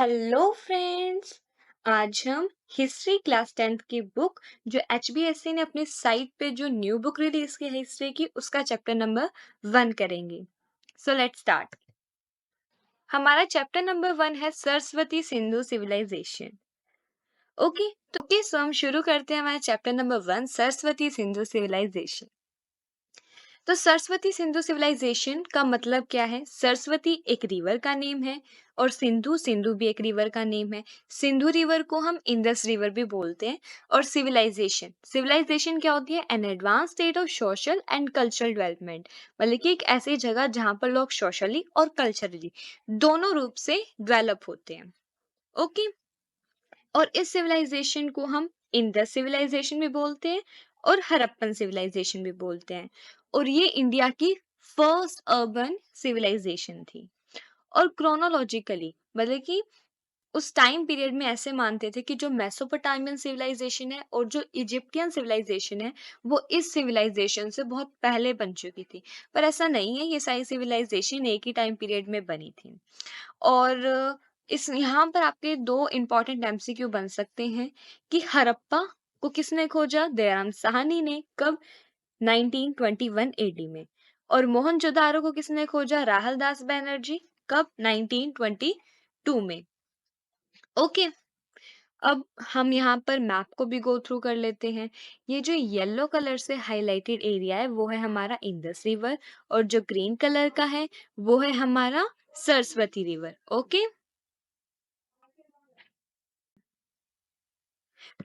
Hello friends. आज हम history class 10th की बुक जो एचबीएससी ने अपनी साइट पे जो न्यू बुक रिलीज की है हिस्ट्री की उसका चैप्टर नंबर 1 करेंगे। So let's start. हमारा चैप्टर नंबर 1 है Saraswati Sindhu civilization. Okay, so हम शुरू करते हैं हमारा chapter number 1 Saraswati Sindhu civilization. तो सरस्वती सिंधु सिविलाइजेशन का मतलब क्या है? सरस्वती एक रिवर का नेम है और सिंधु सिंधु भी एक रिवर का नेम है। सिंधु रिवर को हम इंडस रिवर भी बोलते हैं। और सिविलाइजेशन सिविलाइजेशन क्या होती है? An advance state of social and cultural development, मतलब कि एक ऐसी जगह जहाँ पर लोग सोशली और कल्चरली दोनों रूप से डेवलप होते हैं। ओके, और इस सिविलाइजेशन को हम इंडस सिविलाइजेशन भी बोलते हैं और हड़प्पन सिविलाइजेशन भी बोलते हैं। और ये इंडिया की फर्स्ट अर्बन सिविलाइजेशन थी। और क्रोनोलॉजिकली मतलब कि उस टाइम पीरियड में ऐसे मानते थे कि जो मेसोपोटामियन सिविलाइजेशन है और जो इजिप्टियन सिविलाइजेशन है वो इस सिविलाइजेशन से बहुत पहले बन चुकी थी। पर ऐसा नहीं है, ये सारी सिविलाइजेशन एक ही टाइम पीरियड में बनी थी। और इस यहाँ पर आपके दो इम्पोर्टेंट एमसीक्यू बन सकते हैं कि हड़प्पा को किसने खोजा? दयाराम साहनी ने। कब? 1921 एडी में। और मोहनजोदारो को किसने खोजा? राहल दास बैनर्जी। कब? 1922 में। ओके, अब हम यहाँ पर मैप को भी गो थ्रू कर लेते हैं। ये जो येलो कलर से हाईलाइटेड एरिया है वो है हमारा इंडस रिवर और जो ग्रीन कलर का है वो है हमारा Saraswati river. Okay,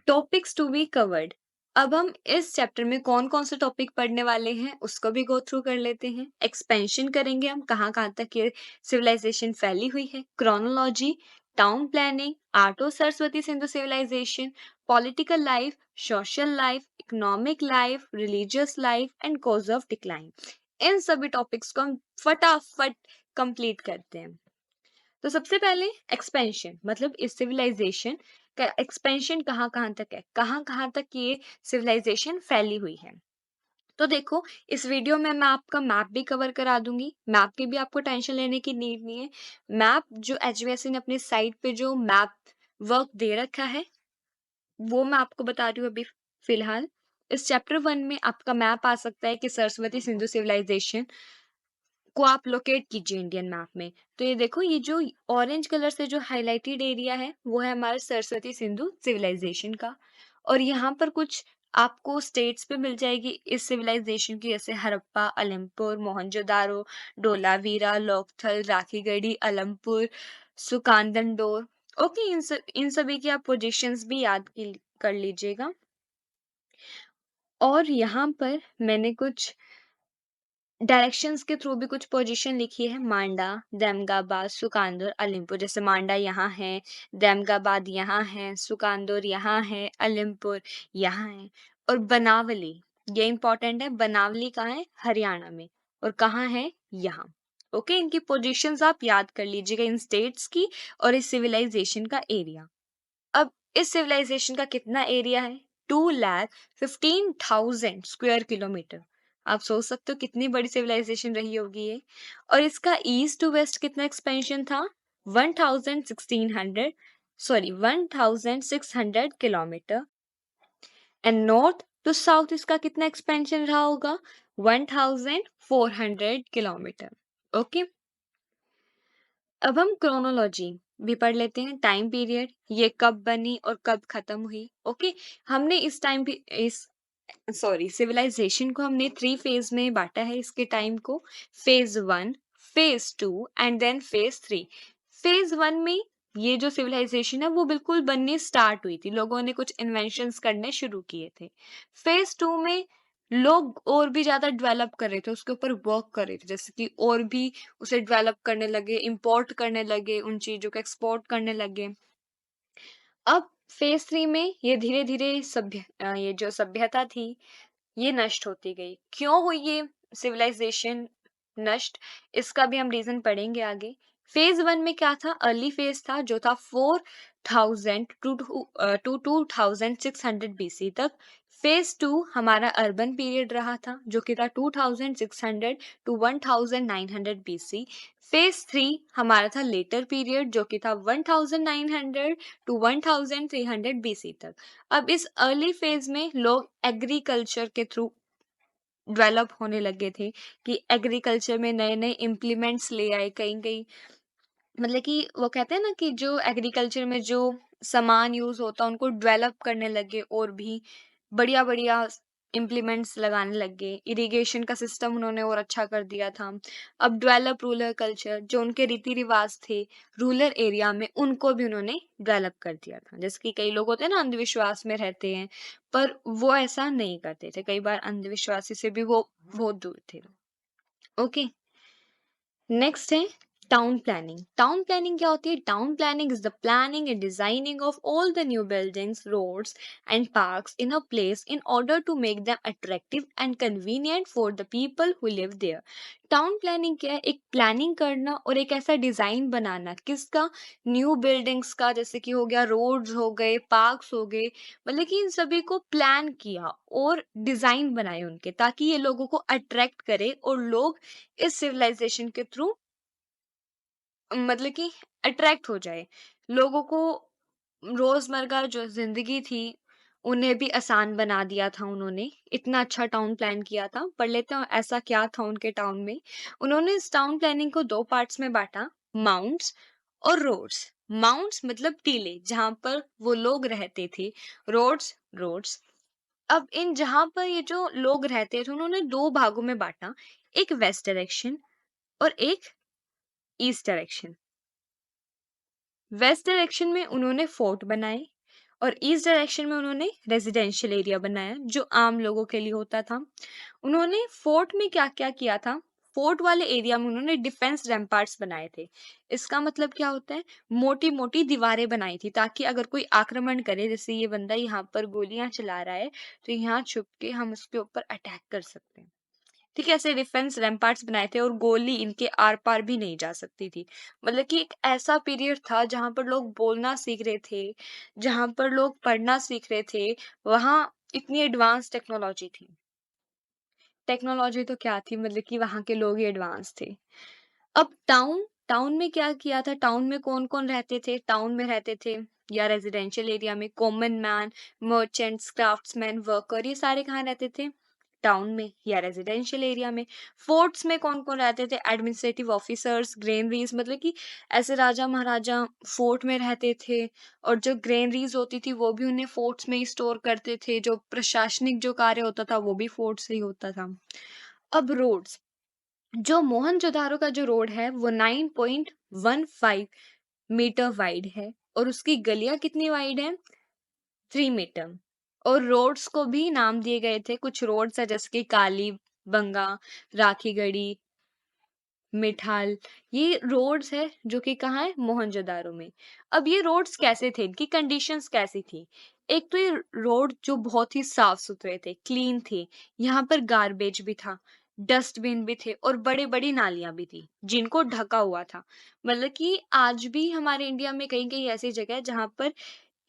topics to be covered. अब हम इस चैप्टर में कौन कौन से टॉपिक पढ़ने वाले हैं उसको भी गो थ्रू कर लेते हैं। एक्सपेंशन करेंगे हम, कहाँ कहाँ तक ये सिविलाइजेशन फैली हुई है। Chronology, town planning, art of Saraswati Sindhu civilization, political life, social life, economic life, religious life and cause of decline. इन सभी टॉपिक्स को हम फटाफट कंप्लीट करते हैं। तो सबसे पहले एक्सपेंशन, मतलब इस सिविलाइजेशन का एक्सपेंशन कहाँ कहाँ तक है, कहाँ कहाँ तक ये सिविलाइजेशन फैली हुई है। तो देखो, इस वीडियो में मैं आपका मैप भी कवर करा दूंगी। मैप की भी आपको टेंशन लेने की नीड नहीं है। मैप जो एचबीएससी ने अपनी साइट पे जो मैप वर्क दे रखा है वो मैं आपको बता रही हूँ अभी फिलहाल। इस चैप्टर 1 में आपका मैप आ सकता है कि सरस्वती सिंधु सिविलाइजेशन को आप लोकेट कीजिए इंडियन मैप में। तो ये देखो, ये जो ऑरेंज कलर से जो हाईलाइटेड एरिया है वो है हमारा सरस्वती सिंधु सिविलाइजेशन का। और यहाँ पर कुछ आपको स्टेट्स पे मिल जाएगी इस सिविलाइजेशन की, जैसे हड़प्पा, अलमपुर, मोहनजोदारो, डोलावीरा, लोकथल, राखीगढ़ी, अलमपुर, सुकांदनडोर। ओके, इन सभी की आप पोजीशंस भी कर लीजिएगा। और यहाँ पर मैंने कुछ डायरेक्शंस के थ्रू भी कुछ पोजीशन लिखी है। मांडा, दैमगाबाद, सुकांदर, अलीमपुर। जैसे मांडा यहाँ है, दैमगाबाद यहाँ है, सुकांदर यहाँ है, अलीमपुर यहाँ है। और बनावली, ये इंपॉर्टेंट है। बनावली कहाँ है? हरियाणा में। और कहाँ है? यहाँ। ओके, इनकी पोजीशंस आप याद कर लीजिएगा, इन स्टेट्स की और इस सिविलाइजेशन का एरिया। अब इस सिविलाइजेशन का कितना एरिया है? 2,15,000 स्क्वायर किलोमीटर। आप सोच सकते हो कितनी बड़ी सिविलाइजेशन रही होगी ये। और इसका ईस्ट टू वेस्ट कितना एक्सपेंशन था? 1600 kilometre. And north to south इसका कितना एक्सपेंशन रहा होगा? 1,400 किलोमीटर। ओके, अब हम क्रोनोलॉजी भी पढ़ लेते हैं। टाइम पीरियड, ये कब बनी और कब खत्म हुई। ओके, हमने इस सिविलाइजेशन को हमने 3 फेज में बांटा है इसके टाइम को। Phase 1, phase 2 and then phase 3। Phase 1 में ये जो सिविलाइजेशन है वो बिल्कुल बनने स्टार्ट हुई थी, लोगों ने कुछ इन्वेंशंस करने शुरू किए थे। फेज 2 में लोग और भी ज्यादा डेवलप कर रहे थे, उसके ऊपर वर्क कर रहे थे, जैसे कि और भी उसे डेवलप करने लगे, इंपोर्ट करने लगे, उन चीजों को एक्सपोर्ट करने लगे। अब फेज 3 में ये धीरे धीरे ये जो सभ्यता थी ये नष्ट होती गई। क्यों हुई ये सिविलाइजेशन नष्ट, इसका भी हम रीजन पढ़ेंगे आगे। फेज 1 में क्या था? अर्ली फेज था जो था 4,000 टू 2,600 बीसी तक। फेज़ 2 हमारा अर्बन पीरियड रहा था, जो कि था 2600 टू 1900 बीसी। फेज़ 3 हमारा था लेटर पीरियड, जो कि था 1900 टू 1300 बीसी तक। अब इस अर्ली फेज़ में लोग एग्रीकल्चर के थ्रू डेवलप होने लगे थे, कि एग्रीकल्चर में नए-नए इम्प्लीमेंट्स ले आए कहीं-कहीं। मतलब कि वो कहते हैं ना कि जो एग्रीकल्चर में जो सामान यूज़ होता है उनको डेवलप करने लगे, और भी बढ़िया-बढ़िया इम्प्लीमेंट्स लगाने लग गए। इरिगेशन का सिस्टम उन्होंने और अच्छा कर दिया था। अब डेवलप रूरल कल्चर, जो उनके रीति-रिवाज थे रूरल एरिया में, उनको भी उन्होंने डेवलप कर दिया था। जैसे कि कई लोग होते हैं ना अंधविश्वास में रहते हैं, पर वो ऐसा नहीं करते थे। कई बार अंधविश्वासी से भी वो बहुत दूर थे। ओके। नेक्स्ट है टाउन प्लानिंग। टाउन प्लानिंग क्या होती है? Town planning is the planning and designing of all the new buildings, roads and parks in a place in order to make them attractive and convenient for the people who live there. Town planning क्या है? एक planning करना और एक ऐसा design बनाना, किसका? New buildings का, जैसे कि हो गया रोड्स हो गए, पार्क्स हो गए, मतलब कि इन सभी को प्लान किया और डिजाइन बनाए उनके, ताकि ये लोगों को अट्रैक्ट करे और लोग इस सिविलाइजेशन के थ्रू मतलब कि अट्रैक्ट हो जाए। लोगों को रोजमर्रा जो जिंदगी थी उन्हें भी आसान बना दिया था उन्होंने। इतना अच्छा टाउन प्लान किया था। पढ़ लेते हैं ऐसा क्या था उनके टाउन में। उन्होंने इस टाउन प्लानिंग को दो पार्ट्स में बांटा, माउंट्स और रोड्स। माउंट्स मतलब टीले जहां पर वो लोग रहते थे, रोड्स रोड्स। अब इन जहां पर ये जो लोग रहते थे उन्होंने दो भागों में बांटा, एक वेस्ट डायरेक्शन और एक ईस्ट डायरेक्शन। वेस्ट डायरेक्शन में उन्होंने फोर्ट बनाए और ईस्ट डायरेक्शन में उन्होंने रेजिडेंशियल एरिया बनाया, जो आम लोगों के लिए होता था। उन्होंने फोर्ट में क्या क्या किया था? फोर्ट वाले एरिया में उन्होंने डिफेंस रैम्पार्ट्स बनाए थे। इसका मतलब क्या होता है? मोटी मोटी दीवारें बनाई थी, ताकि अगर कोई आक्रमण करे, जैसे ये बंदा यहाँ पर गोलियां चला रहा है, तो यहाँ छुप के हम उसके ऊपर अटैक कर सकते हैं। ठीक है, ऐसे डिफेंस रैम्पार्ट्स बनाए थे और गोली इनके आर पार भी नहीं जा सकती थी। मतलब कि एक ऐसा पीरियड था जहां पर लोग बोलना सीख रहे थे, जहां पर लोग पढ़ना सीख रहे थे। वहां इतनी एडवांस टेक्नोलॉजी थी। टेक्नोलॉजी तो क्या थी, मतलब कि वहां के लोग ही एडवांस थे। अब टाउन, टाउन में क्या किया था? टाउन में कौन कौन रहते थे? टाउन में रहते थे या रेजिडेंशियल एरिया में common man, merchants, craftsman, worker, ये सारे कहाँ रहते थे? टाउन में या रेजिडेंशियल एरिया में। फोर्ट्स में कौन कौन रहते थे? एडमिनिस्ट्रेटिव ऑफिसर्स, ग्रेनरीज, मतलब कि ऐसे राजा महाराजा फोर्ट में रहते थे, और जो ग्रेनरीज होती थी वो भी उन्हें फोर्ट्स में ही स्टोर करते थे। जो प्रशासनिक जो कार्य होता था वो भी फोर्ट से ही होता था। अब रोड्स, जो मोहनजोदारो का जो रोड है वो 9.15 मीटर वाइड है, और उसकी गलियां कितनी वाइड है? 3 मीटर। और रोड्स को भी नाम दिए गए थे। कुछ रोड्स है जैसे कि काली बंगा, राखीगढ़ी, मिठाल, ये रोड्स है जो कि कहाँ है? मोहनजोदारो में। अब ये रोड्स कैसे थे? इनकी कंडीशंस कैसी थी? एक तो ये रोड जो बहुत ही साफ सुथरे थे, क्लीन थे। यहाँ पर गार्बेज भी था, डस्टबिन भी थे, और बड़ी बड़ी नालियां भी थी जिनको ढका हुआ था। मतलब कि आज भी हमारे इंडिया में कहीं कहीं ऐसी जगह है जहां पर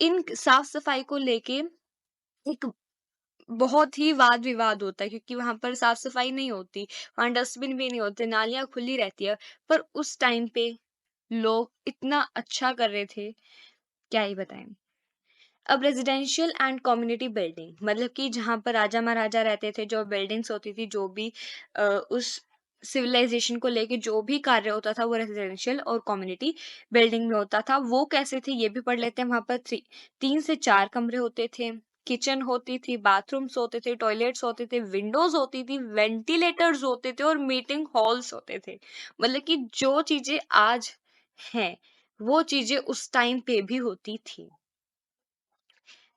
इन साफ सफाई को लेके एक बहुत ही वाद विवाद होता है, क्योंकि वहां पर साफ सफाई नहीं होती, वहां डस्टबिन भी नहीं होते, नालियां खुली रहती है। पर उस टाइम पे लोग इतना अच्छा कर रहे थे, क्या ही बताएं। अब रेजिडेंशियल एंड कम्युनिटी बिल्डिंग, मतलब कि जहां पर राजा महाराजा रहते थे, जो बिल्डिंग्स होती थी, जो भी उस सिविलाइजेशन को लेके जो भी कार्य होता था वो रेजिडेंशियल और कम्युनिटी बिल्डिंग में होता था। वो कैसे थे ये भी पढ़ लेते हैं। वहां पर 3 से 4 कमरे होते थे, किचन होती थी, बाथरूम्स होते थे, टॉयलेट्स होते थे, विंडोज होती थी, वेंटिलेटर्स होते थे, और मीटिंग हॉल्स होते थे। मतलब कि जो चीजें आज हैं वो चीजें उस टाइम पे भी होती थी।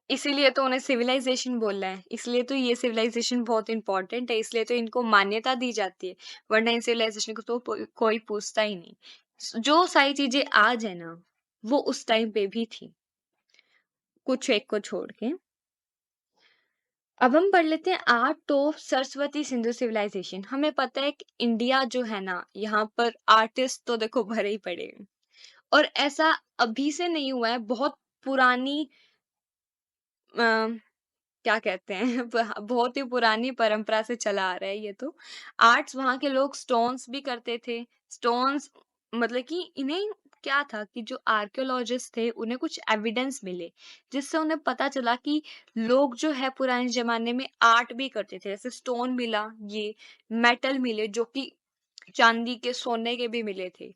इसीलिए तो उन्हें सिविलाइजेशन बोल रहा है। इसलिए तो ये सिविलाइजेशन बहुत इंपॉर्टेंट है, इसलिए तो इनको मान्यता दी जाती है। वरना इन सिविलाइजेशन को तो कोई पूछता ही नहीं। जो सारी चीजें आज है ना, वो उस टाइम पे भी थी, कुछ एक को छोड़ के। अब हम पढ़ लेते हैं art of Saraswati Sindhu civilization. हमें पता है कि इंडिया जो है ना, यहाँ पर आर्टिस्ट तो देखो भरे ही पड़े हैं। और ऐसा अभी से नहीं हुआ है, बहुत पुरानी क्या कहते हैं बहुत ही पुरानी परंपरा से चला आ रहा है ये तो। आर्ट्स वहाँ के लोग स्टोन्स भी करते थे। स्टोन्स मतलब कि इन्हें क्या था कि जो आर्कियोलॉजिस्ट थे उन्हें कुछ एविडेंस मिले, जिससे उन्हें पता चला कि लोग जो है पुराने ज़माने में आर्ट भी करते थे। जैसे स्टोन मिला, ये मेटल मिले जो कि चांदी के, सोने के भी मिले थे।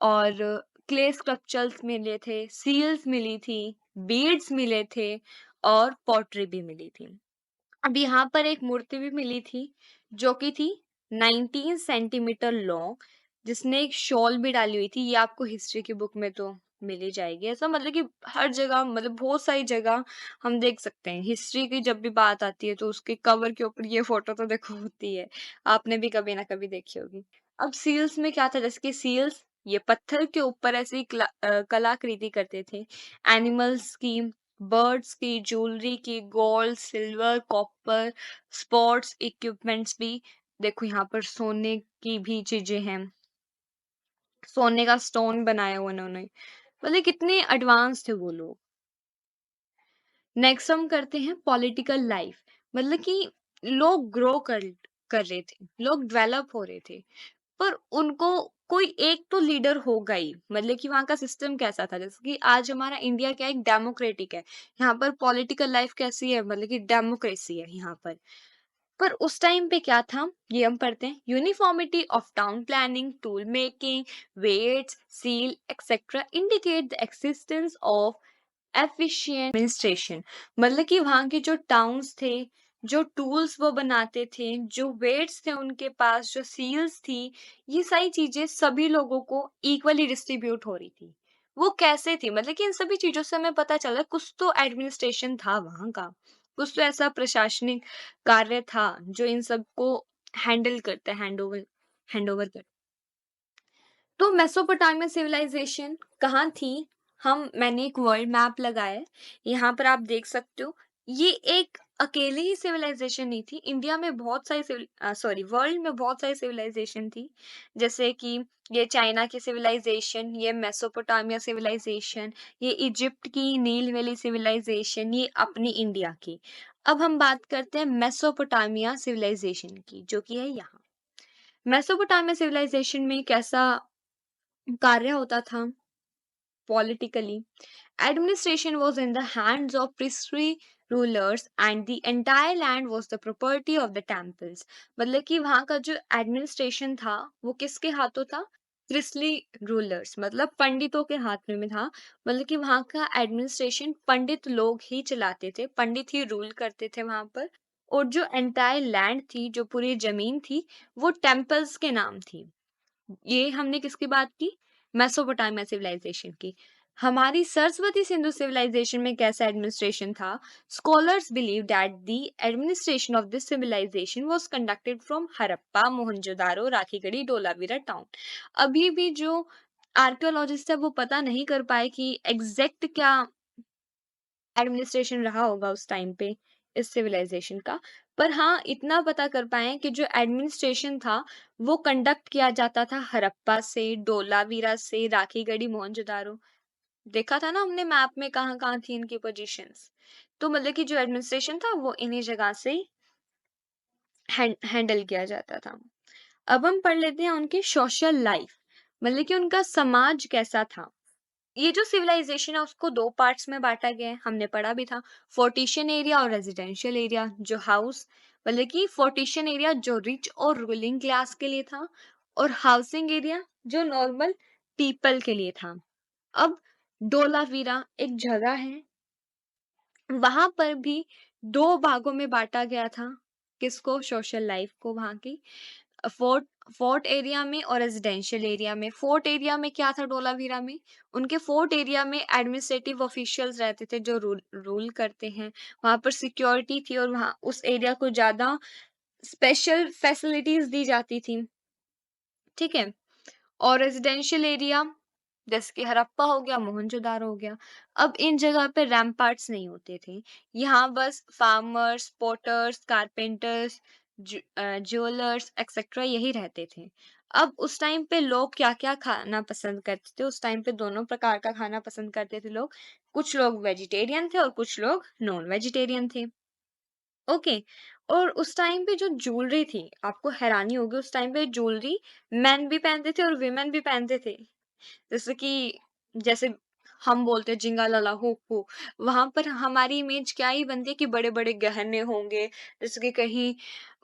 और क्ले स्कल्पचर्स मिले थे, सील्स मिली थी, बीड्स मिले थे और पॉटरी भी मिली थी। अब यहाँ पर एक मूर्ति भी मिली थी, जो कि थी 19 सेंटीमीटर लॉन्ग, जिसने एक शॉल भी डाली हुई थी। ये आपको हिस्ट्री की बुक में तो मिल ही जाएगी। ऐसा मतलब कि हर जगह, मतलब बहुत सारी जगह हम देख सकते हैं। हिस्ट्री की जब भी बात आती है तो उसके कवर के ऊपर ये फोटो तो देखो होती है। आपने भी कभी ना कभी देखी होगी। अब सील्स में क्या था, जैसे कि सील्स ये पत्थर के ऊपर ऐसी कलाकृति करते थे। एनिमल्स की, बर्ड्स की, ज्वेलरी की, gold, silver, copper, sports equipments भी। देखो यहाँ पर सोने की भी चीजें हैं, सोने का स्टोन बनाया हुआ उन्होंने। मतलब कितने एडवांस थे वो लोग। नेक्स्ट हम करते हैं पॉलिटिकल लाइफ। मतलब कि लोग ग्रो कर रहे थे, लोग डेवलप हो रहे थे, पर उनको कोई एक तो लीडर होगा ही। मतलब कि वहाँ का सिस्टम कैसा था, जैसे कि आज हमारा इंडिया क्या है, एक डेमोक्रेटिक है। यहाँ पर पॉलिटिकल लाइफ कैसी है, मतलब कि डेमोक्रेसी है यहाँ पर उस टाइम पे क्या था, ये हम पढ़ते हैं। Uniformity of town planning, tool making, weights, seal etcetera indicate the existence of efficient administration. मतलब कि वहाँ के जो टाउन्स थे, जो टूल्स वो बनाते थे, जो वेट्स थे उनके पास, जो सील्स थी, ये सारी चीजें सभी लोगों को इक्वली डिस्ट्रीब्यूट हो रही थी। वो कैसे थी, मतलब कि इन सभी चीजों से हमें पता चला कुछ तो एडमिनिस्ट्रेशन था वहाँ का, कुछ तो ऐसा प्रशासनिक कार्य था जो इन सबको हैंडल करता है, हैंड ओवर करता। तो मेसोपोटामिया सिविलाइजेशन कहाँ थी? मैंने एक वर्ल्ड मैप लगाया है, यहाँ पर आप देख सकते हो। ये एक अकेली ही सिविलाइजेशन नहीं थी। इंडिया में बहुत सारी सॉरी, वर्ल्ड में बहुत सारी सिविलाइजेशन थी। जैसे कि ये चाइना की सिविलाइजेशन, ये मेसोपोटामिया सिविलाइजेशन, ये इजिप्ट की नील वैली सिविलाइजेशन, ये अपनी इंडिया की। अब हम बात करते हैं मेसोपोटामिया सिविलाइजेशन की, जो कि है यहाँ। मेसोपोटामिया सिविलाइजेशन में कैसा कार्य होता था politically? Administration was in the hands of priestly rulers and the entire land was the property of the temples. मतलब कि वहाँ का जो एडमिनिस्ट्रेशन था वो किसके हाथों था? प्रिस्टली रूलर्स, मतलब पंडितों के हाथ में था। मतलब कि वहाँ का एडमिनिस्ट्रेशन पंडित लोग ही चलाते थे, पंडित ही रूल करते थे वहाँ पर। और जो एंटायर लैंड थी, जो पूरी जमीन थी, वो टेम्पल्स के नाम थी। ये हमने किसकी बात की? मेसोपोटामिया सिविलाइजेशन की। हमारी सरस्वती सिंधु सिविलाइजेशन में कैसा एडमिनिस्ट्रेशन था? Scholars believe that the administration of this civilization was conducted from Harappa, Mohenjodaro, Rakhigarhi, Dholavira town. अभी भी जो आर्कियोलॉजिस्ट है वो पता नहीं कर पाए कि एग्जैक्ट क्या एडमिनिस्ट्रेशन रहा होगा उस टाइम पे इस सिविलाइजेशन का। पर हाँ, इतना पता कर पाए कि जो एडमिनिस्ट्रेशन था वो कंडक्ट किया जाता था हड़प्पा से, डोलावीरा से, राखीगढ़ी, मोहनजोदारो। देखा था ना हमने मैप में कहाँ कहाँ थी इनकी पोजीशंस। तो मतलब कि जो एडमिनिस्ट्रेशन था वो इन्हीं जगह से हैंडल किया जाता था। अब हम पढ़ लेते हैं उनकी सोशल लाइफ। मतलब कि उनका समाज कैसा था। ये जो सिविलाइजेशन है उसको दो पार्ट्स में बांटा गया है, हमने पढ़ा भी था। फोर्टिशियन एरिया और रेजिडेंशियल एरिया। जो हाउस, मतलब कि फोर्टिशियन एरिया जो रिच और रूलिंग क्लास के लिए था, और हाउसिंग एरिया जो नॉर्मल पीपल के लिए था। अब डोलावीरा एक जगह है, वहां पर भी दो भागों में बांटा गया था। किसको? सोशल लाइफ को वहां की। फोर्ट फोर्ट एरिया में और रेजिडेंशियल एरिया में। फोर्ट एरिया में क्या था डोलावीरा में? उनके फोर्ट एरिया में एडमिनिस्ट्रेटिव ऑफिशियल्स रहते थे जो रूल करते हैं। वहां पर सिक्योरिटी थी और वहां उस एरिया को ज्यादा स्पेशल फैसिलिटीज दी जाती थी। ठीक है। और रेजिडेंशियल एरिया जैसे कि हड़प्पा हो गया, मोहनजोदारो हो गया। अब इन जगह पे रैम्पार्ट्स नहीं होते थे। यहाँ बस farmers, potters, carpenters, jewellers etcetera यही रहते थे। अब उस टाइम पे लोग क्या क्या खाना पसंद करते थे? उस टाइम पे दोनों प्रकार का खाना पसंद करते थे लोग। कुछ लोग वेजिटेरियन थे और कुछ लोग नॉन वेजिटेरियन थे। ओके। और उस टाइम पे जो ज्वेलरी थी, आपको हैरानी होगी, उस टाइम पे ज्वेलरी मेन भी पहनते थे और वुमेन भी पहनते थे। जैसे कि जैसे हम बोलते हैं जिंगा लाला हो, वहां पर हमारी इमेज क्या ही बनती है कि बड़े बड़े गहने होंगे, जैसे कि कहीं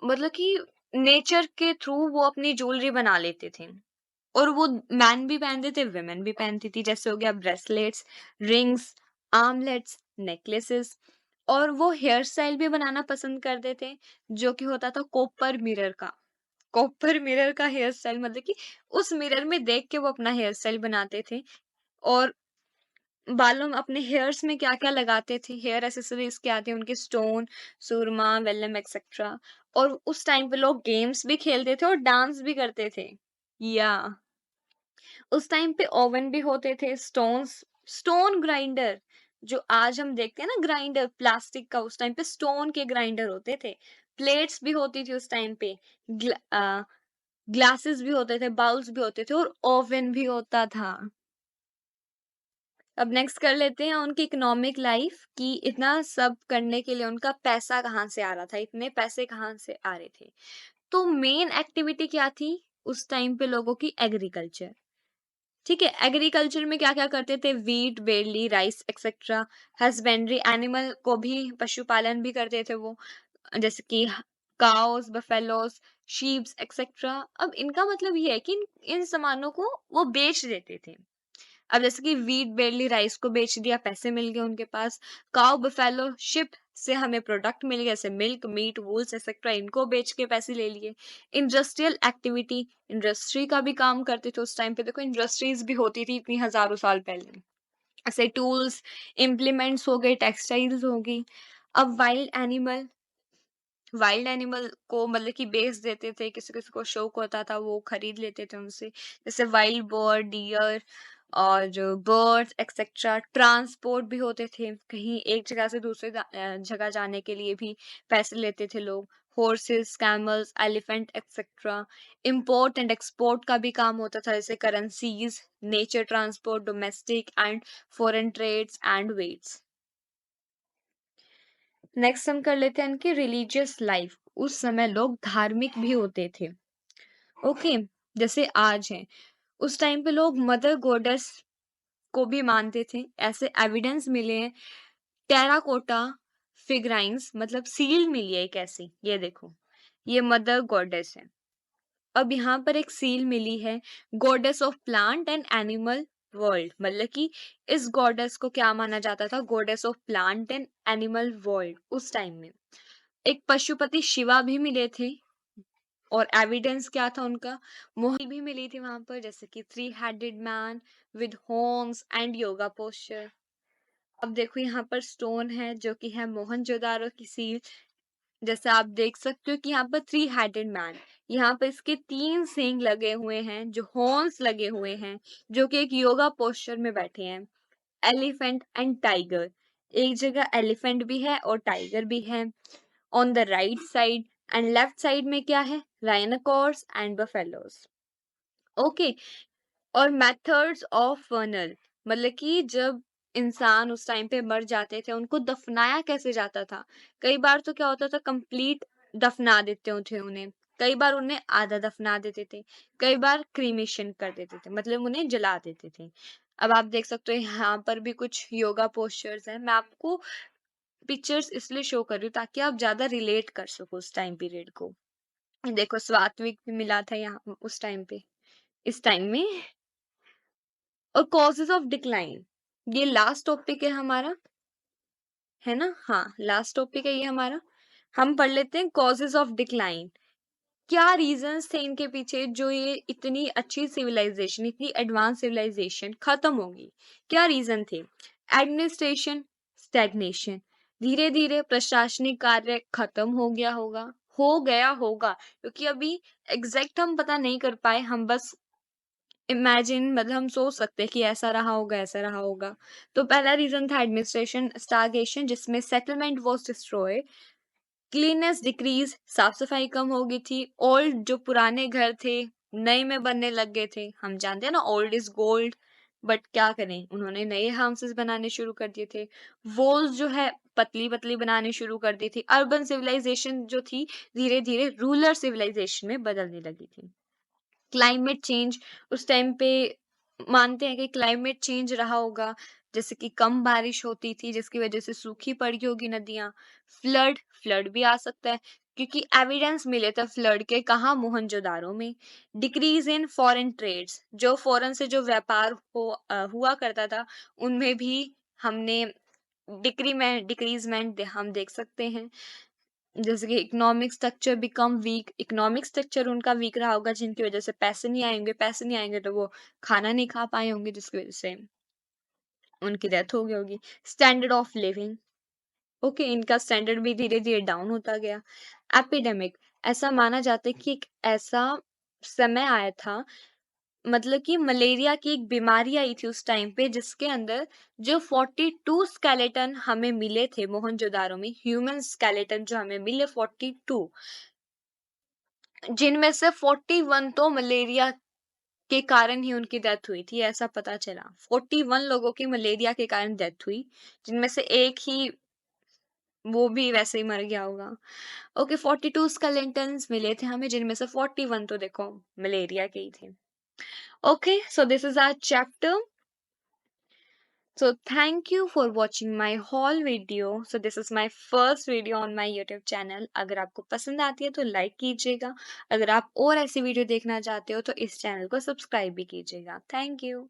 मतलब कि नेचर के थ्रू वो अपनी ज्वेलरी बना लेते थे। और वो मैन भी पहनते थे, वुमेन भी पहनती थी, जैसे हो गया ब्रेसलेट्स, रिंग्स, आर्मलेट्स, नेकलेसेस। और वो हेयर स्टाइल भी बनाना पसंद करते थे, जो कि होता था कॉपर मिरर का। कॉपर मिरर का हेयर स्टाइल मतलब कि उस मिरर में देख के वो अपना हेयर स्टाइल बनाते थे। और बालों में अपने हेयर्स में क्या-क्या लगाते थे, हेयर एक्सेसरीज क्या थे उनके, स्टोन, सुरमा, वेलम एक्सेट्रा। और उस टाइम पे लोग गेम्स भी खेलते थे और डांस भी करते थे। या उस टाइम पे ओवन भी होते थे, स्टोन ग्राइंडर, जो आज हम देखते हैं ना ग्राइंडर प्लास्टिक का, उस टाइम पे स्टोन के ग्राइंडर होते थे। प्लेट्स भी होती थी उस टाइम पे, ग्लासेस भी होते थे, बाउल्स भी होते थे और ओवन भी होता था। अब नेक्स्ट कर लेते हैं उनकी इकोनॉमिक लाइफ, कि इतना सब करने के लिए उनका पैसा कहाँ से आ रहा था, इतने पैसे कहाँ से आ रहे थे। तो मेन एक्टिविटी क्या थी उस टाइम पे लोगों की, एग्रीकल्चर। ठीक है, एग्रीकल्चर में क्या क्या करते थे, wheat, barely, rice etcetera. Husbandry, animal को भी पशुपालन भी करते थे वो, जैसे कि काउस, बफेलोस, शीप्स एक्सेट्रा। अब इनका मतलब ये है कि इन सामानों को वो बेच देते थे। अब जैसे कि वीट, बेरली, राइस को बेच दिया, पैसे मिल गए उनके पास। काउ, बफेलो, शिप से हमें प्रोडक्ट मिल गए, जैसे मिल्क, मीट, वूल्स एक्सेट्रा, इनको बेच के पैसे ले लिए। इंडस्ट्रियल एक्टिविटी, इंडस्ट्री का भी काम करते थे उस टाइम पे, देखो इंडस्ट्रीज भी होती थी इतनी हजारों साल पहले। ऐसे टूल्स, इम्प्लीमेंट्स हो गए, टेक्सटाइल्स हो गई। अब वाइल्ड एनिमल को मतलब कि बेच देते थे, किसी किसी को शौक होता था वो खरीद लेते थे उनसे, जैसे वाइल्ड बोर, डियर और जो बर्ड्स एक्सेट्रा। ट्रांसपोर्ट भी होते थे, कहीं एक जगह से दूसरे जगह जाने के लिए भी पैसे लेते थे लोग। Horses, camels, elephant etcetera. Import and export का भी काम होता था, जैसे currencies, nature transport, domestic and foreign trades and weights. Next हम कर लेते हैं इनकी रिलीजियस लाइफ। उस समय लोग धार्मिक भी होते थे। ओके, जैसे आज है, उस टाइम पे लोग मदर गॉडेस को भी मानते थे, ऐसे एविडेंस मिले हैं। टेराकोटा फिगराइंस मतलब सील मिली है एक ऐसी, ये देखो, ये मदर गॉडेस है। अब यहाँ पर एक सील मिली है, goddess of plant and animal world, मतलब कि इस गॉडेस को क्या माना जाता था, goddess of plant and animal world उस टाइम में। एक पशुपति शिवा भी मिले थे, और एविडेंस क्या था उनका, मोहल भी मिली थी वहां पर, जैसे कि three headed man with horns and yoga posture. अब देखो यहाँ पर स्टोन है जो कि है मोहनजोदारो की सील। जैसे आप देख सकते हो कि यहाँ पर थ्री हेडेड मैन, यहाँ पर इसके 3 सींग लगे हुए हैं, जो हॉर्न्स लगे हुए हैं, जो कि एक योगा पोस्चर में बैठे हैं। एलिफेंट एंड टाइगर, एक जगह एलिफेंट भी है और टाइगर भी है। On the right side and left side में क्या है, राइनोकॉर्स एंड बफेलोस। ओके। और मेथड्स ऑफ फनल, मतलब कि जब इंसान उस टाइम पे मर जाते थे, उनको दफनाया कैसे जाता था। कई बार तो क्या होता था, कंप्लीट दफना देते थे उन्हें, कई बार उन्हें आधा दफना देते थे, कई बार क्रीमेशन कर देते थे, मतलब उन्हें जला देते थे। अब आप देख सकते हो यहाँ पर भी कुछ योगा पोस्चर्स हैं, मैं आपको पिक्चर्स इसलिए शो कर रही हूँ ताकि आप ज्यादा रिलेट कर सको उस टाइम पीरियड को। देखो स्वात्विक भी मिला था यहाँ उस टाइम पे, इस टाइम में। और कॉजेज ऑफ डिक्लाइन, ये लास्ट टॉपिक है हमारा, है ना, हाँ लास्ट टॉपिक है ये हमारा। हम पढ़ लेते हैं कॉजेज ऑफ डिक्लाइन। क्या रीजंस थे इनके पीछे जो ये इतनी अच्छी सिविलाइजेशन, इतनी एडवांस सिविलाइजेशन खत्म होगी, क्या रीजन थे। एडमिनिस्ट्रेशन स्टैग्नेशन, धीरे धीरे प्रशासनिक कार्य खत्म हो गया होगा, क्योंकि अभी एग्जैक्ट हम पता नहीं कर पाए, हम बस इमेजिन मतलब हम सोच सकते हैं कि ऐसा रहा होगा, ऐसा रहा होगा। तो पहला रीजन था एडमिनिस्ट्रेशन स्टागेशन, जिसमें settlement was destroyed. Cleanliness decrease, साफ सफाई कम हो गई थी। ओल्ड जो पुराने घर थे नए में बनने लग गए थे, हम जानते हैं ना ओल्ड इज गोल्ड, बट क्या करें उन्होंने नए हाउसेस बनाने शुरू कर दिए थे। वॉल्स जो है पतली-पतली बनानी शुरू कर दी थी। अर्बन सिविलाइज़ेशन जो थी, धीरे-धीरे रूरल सिविलाइज़ेशन में बदलने लगी थी। क्लाइमेट चेंज उस टाइम पे मानते हैं कि क्लाइमेट चेंज रहा होगा, जैसे कि कम बारिश होती थी जिसकी वजह से सूखी पड़ी होगी नदियाँ, फ्लड फ्लड भी आ सकता है क्योंकि एविडेंस मिले थे फ्लड के कहाँ मोहनजोदारो में। डिक्रीज इन फॉरेन ट्रेड्स, जो फॉरेन से जो व्यापार हुआ करता था उनमें भी हमने डिक्रीजमेंट हम देख सकते हैं। जैसे कि economic structure become weak, economic structure उनका वीक रहा होगा जिनकी वजह से पैसे नहीं आएंगे तो वो खाना नहीं खा पाए होंगे जिसकी वजह से उनकी डेथ हो गई होगी। स्टैंडर्ड ऑफ लिविंग, ओके, इनका स्टैंडर्ड भी धीरे धीरे डाउन होता गया। एपिडेमिक, ऐसा माना जाता है कि एक ऐसा समय आया था, मतलब कि मलेरिया की एक बीमारी आई थी उस टाइम पे जिसके अंदर जो 42 स्केलेटन हमें मिले थे मोहनजोदारो में, ह्यूमन स्केलेटन जो हमें मिले 42, जिनमें से 41 तो मलेरिया के कारण ही उनकी डेथ हुई थी, ऐसा पता चला। 41 लोगों की मलेरिया के कारण डेथ हुई, जिनमें से एक ही वो भी वैसे ही मर गया होगा। ओके, 42 स्केलेटन्स मिले थे हमें जिनमें से 41 तो देखो मलेरिया के ही थे। Okay, so this is our chapter. So thank you for watching my whole video. So this is my first video on my YouTube channel. अगर आपको पसंद आती है तो लाइक कीजिएगा। अगर आप और ऐसी वीडियो देखना चाहते हो तो इस चैनल को सब्सक्राइब भी कीजिएगा। Thank you.